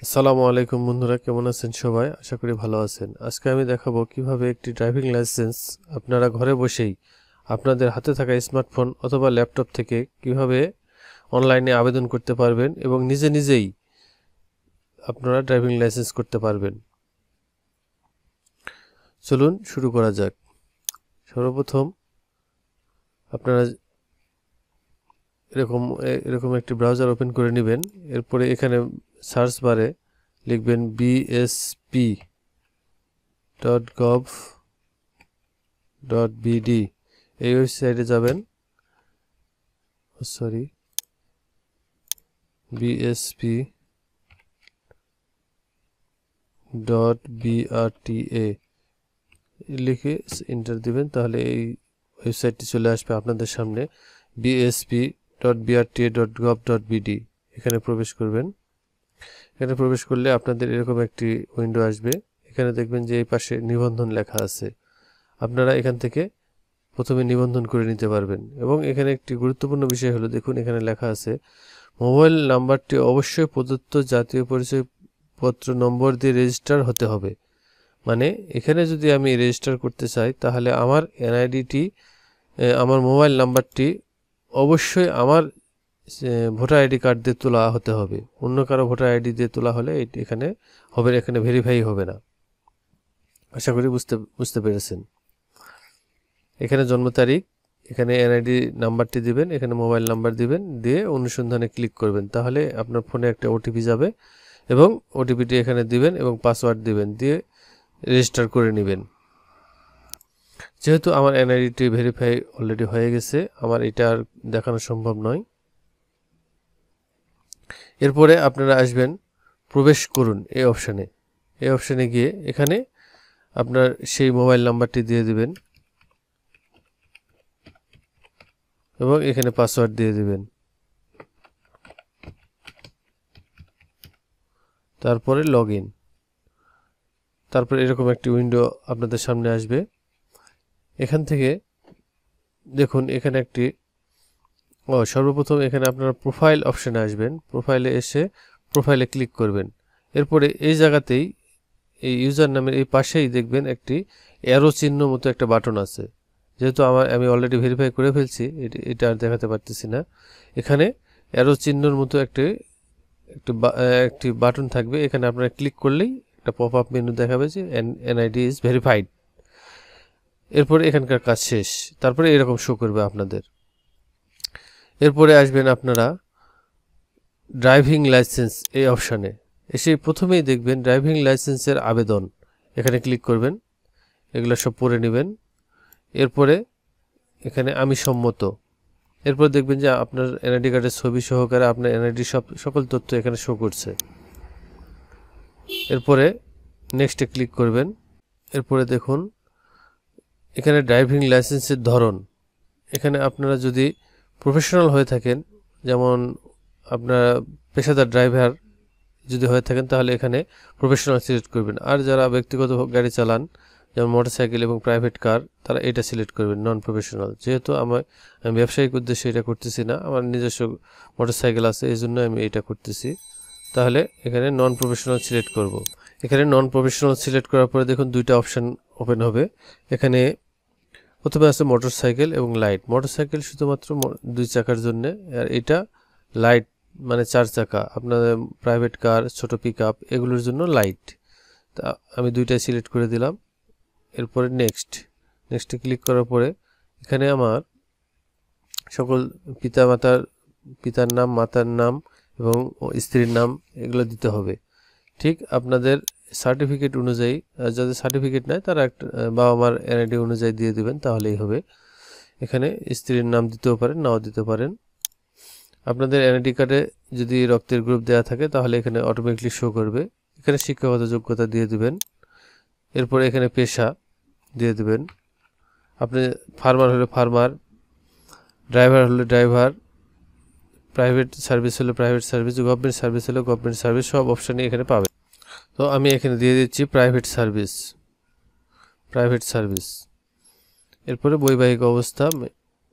আসসালামু আলাইকুম বন্ধুরা, কেমন আছেন সবাই? আশা করি ভালো আছেন। আজকে আমি দেখাবো কিভাবে একটি ড্রাইভিং লাইসেন্স আপনারা ঘরে বসেই আপনাদের হাতে থাকা স্মার্টফোন অথবা ল্যাপটপ থেকে কিভাবে অনলাইনে আবেদন করতে পারবেন এবং নিজে নিজেই আপনারা ড্রাইভিং লাইসেন্স করতে পারবেন। চলুন শুরু করা যাক। সর্বপ্রথম আপনারা এরকম একটি ব্রাউজার ওপেন করে নেবেন। এরপরে এখানে সার্চ বারে লিখবেন bsp.gov.bd। এই ওয়েবসাইটে যাবেন। bsp.brta লিখে এন্টার দিবেন, তাহলে এই ওয়েবসাইটটি চলে আসবে আপনাদের সামনে। bsp.brta.gov.bd এখানে প্রবেশ করবেন। এখানে প্রবেশ করলে আপনাদের এরকম একটি উইন্ডো আসবে। এখানে দেখবেন যে এই পাশে নিবন্ধন লেখা আছে। আপনারা এখান থেকে প্রথমে নিবন্ধন করে নিতে পারবেন। এবং এখানে একটি গুরুত্বপূর্ণ বিষয় হলো, দেখুন এখানে লেখা আছে মোবাইল নাম্বারটি অবশ্যই প্রদত্ত জাতীয় পরিচয়পত্র নম্বর দিয়ে রেজিস্টার হতে হবে। মানে এখানে যদি আমি রেজিস্টার করতে চাই তাহলে আমার এনআইডিটি, আমার মোবাইল নাম্বারটি অবশ্যই আমার ভোটার আইডি কার্ড দিয়ে তোলা হতে হবে। অন্য কারো ভোটার আইডি দিয়ে তোলা হলে এখানে হবে, এখানে ভেরিফাই হবে না। আশা করি বুঝতে পেরেছেন। এখানে জন্ম তারিখ, এখানে এনআইডি নাম্বারটি দিবেন, এখানে মোবাইল নাম্বার দিবেন, দিয়ে অনুসন্ধানে ক্লিক করবেন। তাহলে আপনার ফোনে একটা ওটিপি যাবে এবং ওটিপিটি এখানে দিবেন এবং পাসওয়ার্ড দিবেন, দিয়ে রেজিস্টার করে নেবেন। যেহেতু আমার এনআইডিটি ভেরিফাই অলরেডি হয়ে গেছে, আমার এটা আর দেখানো সম্ভব নয়। এরপরে আপনারা আসবেন প্রবেশ করুন এই অপশানে। এই অপশানে গিয়ে এখানে আপনার সেই মোবাইল নাম্বারটি দিয়ে দিবেন এবং এখানে পাসওয়ার্ড দিয়ে দিবেন। তারপরে লগ ইন। তারপর এরকম একটি উইন্ডো আপনাদের সামনে আসবে। এখান থেকে দেখুন এখানে একটি সর্বপ্রথম এখানে আপনারা প্রোফাইল অপশানে আসবেন। প্রোফাইলে এসে প্রোফাইলে ক্লিক করবেন। এরপরে এই জায়গাতেই এই ইউজার নামের এই পাশেই দেখবেন একটি অ্যারো চিহ্ন মতো একটা বাটন আছে। যেহেতু আমি অলরেডি ভেরিফাই করে ফেলছি, এটা আর দেখাতে পারতেছি না। এখানে অ্যারো চিহ্নর মতো একটি বাটন থাকবে। এখানে আপনারা ক্লিক করলেই একটা পপ আপ মেনু দেখাবে যে এনআইডি ইজ ভেরিফাইড। এরপরে এখানকার কাজ শেষ। তারপরে এরকম শো করবে আপনাদের। এরপরে আসবেন আপনারা ড্রাইভিং লাইসেন্স এই অপশানে এসে প্রথমেই দেখবেন ড্রাইভিং লাইসেন্সের আবেদন। এখানে ক্লিক করবেন, এগুলো সব পড়ে নেবেন। এরপরে এখানে আমি সম্মত। এরপর দেখবেন যে আপনার এনআইডি কার্ডের ছবি সহকারে আপনার এনআইডি সকল তথ্য এখানে শো করছে। এরপরে নেক্সটে ক্লিক করবেন। এরপরে দেখুন এখানে ড্রাইভিং লাইসেন্সের ধরন। এখানে আপনারা যদি প্রফেশনাল হয়ে থাকেন, যেমন আপনারা পেশাদার ড্রাইভার যদি হয়ে থাকেন, তাহলে এখানে প্রফেশনাল সিলেক্ট করবেন। আর যারা ব্যক্তিগত গাড়ি চালান, যেমন মোটরসাইকেল এবং প্রাইভেট কার, তারা এটা সিলেক্ট করবেন নন প্রফেশনাল। যেহেতু আমি ব্যবসায়িক উদ্দেশ্যে এটা করতেছি না, আমার নিজস্ব মোটরসাইকেল আছে, এই জন্য আমি এটা করতেছি। তাহলে এখানে নন প্রফেশনাল সিলেক্ট করব। এখানে নন প্রফেশনাল সিলেক্ট করার পরে দেখুন দুইটা অপশান ওপেন হবে। এখানে প্রথমে আছে মোটরসাইকেল এবং লাইট। মোটরসাইকেল শুধুমাত্র 2 চাকার জন্য, আর এটা লাইট মানে 4 চাকা, আপনাদের প্রাইভেট কার, ছোট পিক আপ, এগুলোর জন্য লাইট। তা আমি দুইটাই সিলেক্ট করে দিলাম। এরপরে নেক্সটে ক্লিক করার পরে এখানে আমার সকল পিতার নাম, মাতার নাম এবং স্ত্রীর নাম এগুলো দিতে হবে। ঠিক আপনাদের সার্টিফিকেট অনুযায়ী, যাদের সার্টিফিকেট নাই তারা একটা বাবা মার এনআইডি অনুযায়ী দিয়ে দিবেন, তাহলেই হবে। এখানে স্ত্রীর নাম দিতেও পারেন, নাও দিতে পারেন। আপনাদের এনআইডি কার্ডে যদি রক্তের গ্রুপ দেওয়া থাকে তাহলে এখানে অটোমেটিকলি শো করবে। এখানে শিক্ষাগত যোগ্যতা দিয়ে দিবেন। এরপরে এখানে পেশা দিয়ে দিবেন। আপনি ফার্মার হলে ফার্মার, ড্রাইভার হলে ড্রাইভার, প্রাইভেট সার্ভিস হলে প্রাইভেট সার্ভিস, গভর্নমেন্ট সার্ভিস হলে গভর্নমেন্ট সার্ভিস, সব অপশানই এখানে পাবেন। তো আমি এখানে দিয়ে দিচ্ছি প্রাইভেট সার্ভিস। এরপরে বৈবাহিক অবস্থা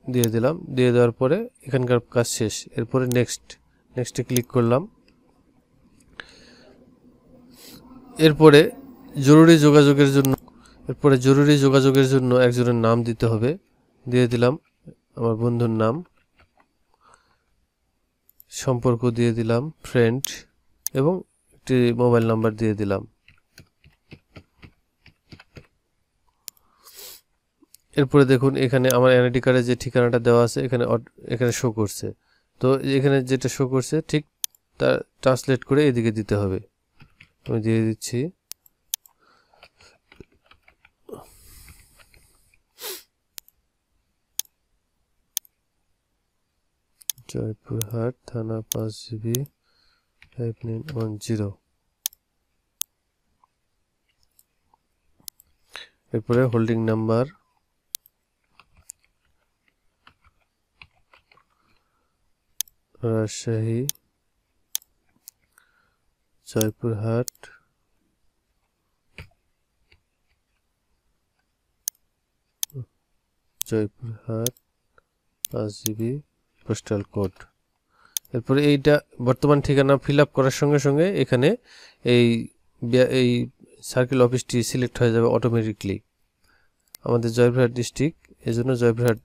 দিয়ে দিলাম। দিয়ে দেওয়ার পরে এখানকার কাজ শেষ। এরপরে নেক্সটে ক্লিক করলাম। এরপরে জরুরি যোগাযোগের জন্য একজনের নাম দিতে হবে। দিয়ে দিলাম আমার বন্ধুর নাম, সম্পর্ক দিয়ে দিলাম ফ্রেন্ড, এবং একটি মোবাইল নাম্বার দিয়ে দিলাম। এরপরে দেখুন এখানে আমার এনআইডি কার্ডে যে ঠিকানাটা দেওয়া আছে এখানে শো করছে। তো এখানে যেটা শো করছে ঠিক তা ট্রান্সলেট করে এদিকে দিতে হবে। আমি দিয়ে দিচ্ছি। জয়পুরহাট থানা 5GB 5910। এরপরে holding number, Rajshahi, Joypurhat, Joypurhat 5GB postal code. এরপরে এইটা বর্তমান ঠিকানা ফিল আপ করার সঙ্গে সঙ্গে এখানে এই সার্কেল অফিসটি সিলেক্ট হয়ে যাবে অটোমেটিকলি। আমাদের জয়পুরহাট ডিস্ট্রিক্ট, এজন্য জয়পুরহাট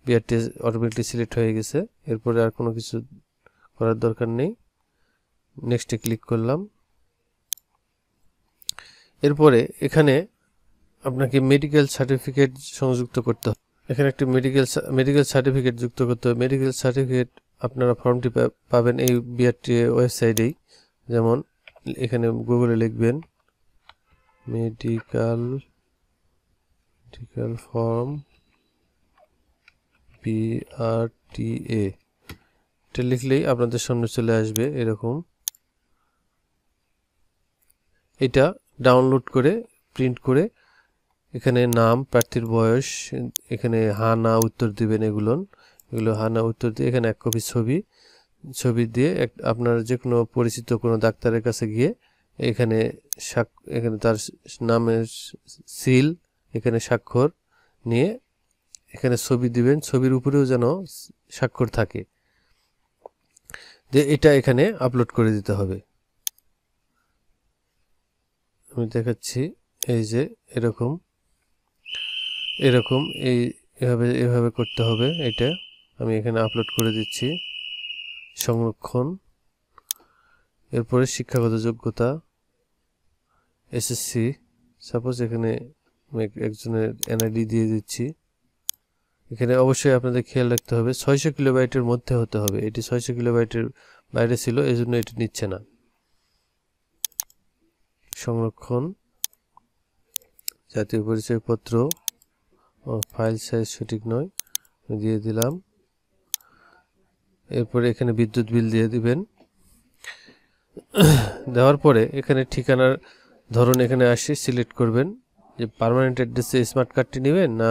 বিআরটি অটোমেটিকলি সিলেক্ট হয়ে গেছে। এরপরে আর কোনো কিছু করার দরকার নেই। নেক্সটে ক্লিক করলাম। এরপরে এখানে আপনাকে মেডিকেল সার্টিফিকেট সংযুক্ত করতে হবে। এখানে একটি মেডিকেল সার্টিফিকেট যুক্ত করতে হবে। মেডিকেল সার্টিফিকেট আপনারা ফর্মটি পাবেন এই বিআরটি ওয়েবসাইটেই। যেমন এখানে গুগলে লিখবেন মেডিকেল ফর্ম বিআরটিএ, এটা লিখলেই আপনাদের সামনে চলে আসবে এরকম। এটা ডাউনলোড করে প্রিন্ট করে এখানে নাম, প্রার্থীর বয়স, এখানে হা না উত্তর দিবেন। এগুলো হা না উত্তর দিয়ে এখানে এক কপি ছবি দিয়ে আপনার যে কোনো পরিচিত কোনো ডাক্তারের কাছে গিয়ে এখানে তার নামের সিল, এখানে স্বাক্ষর নিয়ে এখানে ছবি দিবেন। ছবির উপরেও যেন স্বাক্ষর থাকে, যে এটা এখানে আপলোড করে দিতে হবে। আমি দেখাচ্ছি, এই যে এরকম এভাবে করতে হবে। এটা আমি এখানে আপলোড করে দিচ্ছি। সংরক্ষণ। এরপরে শিক্ষাগত যোগ্যতা এসএসসি, সাপোজ এখানে একজনের এনআইডি দিয়ে দিচ্ছি। এখানে অবশ্যই আপনাদের খেয়াল রাখতে হবে 600 কিলোবাইটের মধ্যে হতে হবে। এটি 600 কিলোবাইটের বাইরে ছিল, এজন্য এটি নিচ্ছে না। সংরক্ষণ। জাতীয় পরিচয়পত্র, ফাইল সাইজ সঠিক নয়, দিয়ে দিলাম। এরপরে এখানে বিদ্যুৎ বিল দিয়ে দিবেন। দেওয়ার পরে এখানে ঠিকানার ধরন এখানে আসে সিলেক্ট করবেন, যে পার্মানেন্ট অ্যাড্রেসে স্মার্ট কার্ডটি নেবেন না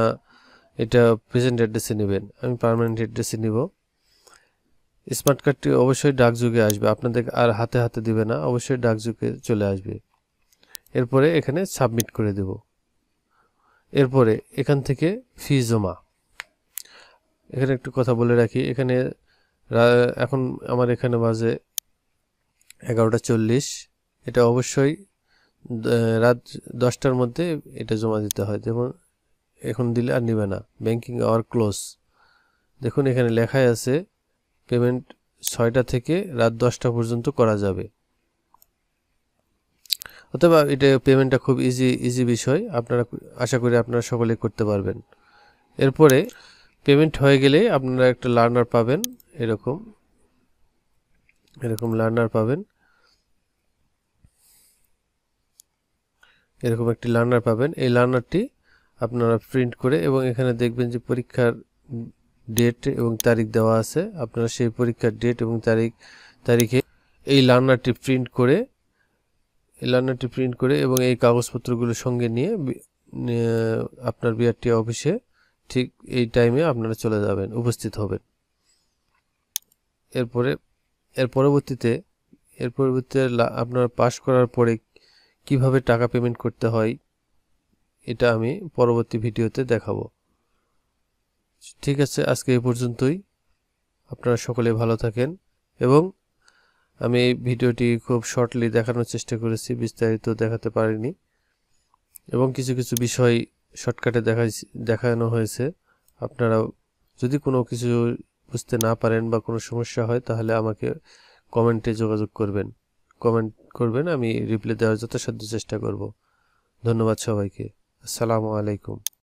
এটা প্রেজেন্ট অ্যাড্রেসে নেবেন। আমি পার্মানেন্ট অ্যাড্রেসে নিব। স্মার্ট কার্ডটি অবশ্যই ডাকযোগে আসবে, আপনাদের আর হাতে দিবে না, অবশ্যই ডাকযোগে চলে আসবে। এরপরে এখানে সাবমিট করে দেব। এরপরে এখান থেকে ফি জমা। এখানে একটু কথা বলে রাখি, এখানে এখন আমার এখানে বাজে 11টা 40। এটা অবশ্যই রাত 10টার মধ্যে এটা জমা দিতে হয়। যেমন এখন দিলে আর নিবে না। ব্যাংকিং আওয়ার ক্লোজ, দেখুন এখানে লেখাই আছে পেমেন্ট 6টা থেকে রাত 10টা পর্যন্ত করা যাবে। অথবা এটা পেমেন্টটা খুব ইজি বিষয়, আপনারা আশা করি আপনারা সকলে করতে পারবেন। এরপরে পেমেন্ট হয়ে গেলে আপনারা একটা লার্নার পাবেন, এরকম লার্নার পাবেন। এরকম একটি লার্নার পাবেন। এই লার্নারটি আপনারা প্রিন্ট করে, এবং এখানে দেখবেন যে পরীক্ষার ডেট এবং তারিখ দেওয়া আছে। আপনারা সেই পরীক্ষার ডেট এবং তারিখে এই লার্নারটি প্রিন্ট করে এবং এই কাগজপত্রগুলো সঙ্গে নিয়ে আপনার বিআরটি অফিসে ঠিক এই টাইমে আপনারা চলে যাবেন, উপস্থিত হবেন। এর পরবর্তীতে আপনারা পাস করার পরে কিভাবে টাকা পেমেন্ট করতে হয় এটা আমি পরবর্তী ভিডিওতে দেখাবো। ঠিক আছে, আজকে এই পর্যন্তই। আপনারা সকলে ভালো থাকেন এবং আমি এই ভিডিওটি খুব শর্টলি দেখানোর চেষ্টা করেছি, বিস্তারিত দেখাতে পারিনি, এবং কিছু কিছু বিষয় শর্টকাটে দেখানো হয়েছে। আপনারা যদি কোনো কিছু বুঝতে না পারেন বা কোনো সমস্যা হয় তাহলে আমাকে কমেন্টে যোগাযোগ করবেন, কমেন্ট করবেন, আমি রিপ্লাই দেওয়ার যথাসাধ্য চেষ্টা করব। ধন্যবাদ সবাইকে। আসসালামু আলাইকুম।